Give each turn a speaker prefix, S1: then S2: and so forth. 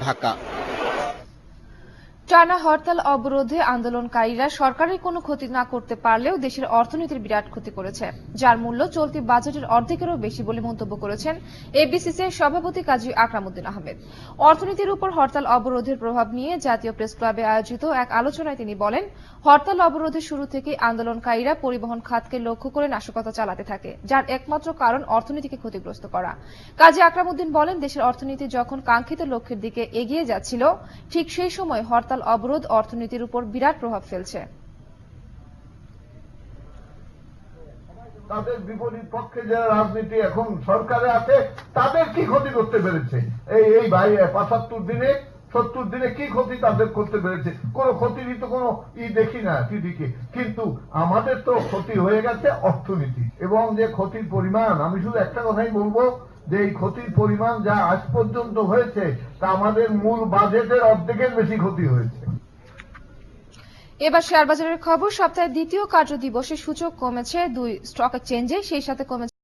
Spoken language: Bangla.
S1: ঢাকা।
S2: টানা হরতাল অবরোধে আন্দোলনকারীরা সরকারের কোনো ক্ষতি না করতে পারলেও দেশের অর্থনীতির বিরাট ক্ষতি করেছে, যার মূল্য চলতি বাজেটের অর্ধেকেরও বেশি বলে মন্তব্য করেছেন এবিসিসির সভাপতি কাজী আকরাম উদ্দিন আহমেদ। অর্থনীতির উপর হরতাল অবরোধের প্রভাব নিয়ে জাতীয় প্রেস ক্লাবে আয়োজিত এক আলোচনায় তিনি বলেন, হরতাল অবরোধের শুরু থেকেই আন্দোলনকারীরা পরিবহন খাতকে লক্ষ্য করে নাশকতা চালাতে থাকে, যার একমাত্র কারণ অর্থনীতিকে ক্ষতিগ্রস্ত করা। কাজী আকরাম উদ্দিন বলেন, দেশের অর্থনীতি যখন কাঙ্ক্ষিত লক্ষ্যের দিকে এগিয়ে যাচ্ছিল, ঠিক সেই সময় হরতাল অবরোধ অর্থনীতির উপর বিরাট প্রভাব ফেলছে।
S3: তাদের বিপরীত পক্ষে যারা রাজনীতি এখন সরকারে আছে তাদের কি ক্ষতি করতে পেরেছে? এই ভাই ৭৫ দিনে ৭০ দিনে কি ক্ষতি তাদের করতে পেরেছে? কোনো ক্ষতিরই তো কোনো দেখি না টিভিকে। কিন্তু আমাদের তো ক্ষতি হয়ে গেছে অর্থনীতি, এবং যে ক্ষতির পরিমাণ, আমি শুধু একটা কথাই বলবো যে এই ক্ষতির পরিমাণ যা আজ পর্যন্ত হয়েছে তা আমাদের মূল বাজেটের অর্ধেকের বেশি ক্ষতি হয়েছে।
S2: এবার শেয়ার বাজারের খবর। সপ্তাহের দ্বিতীয় কার্যদিবসে সূচক কমেছে 2 স্টক এক্সচেঞ্জে, সেই সাথে কমেছে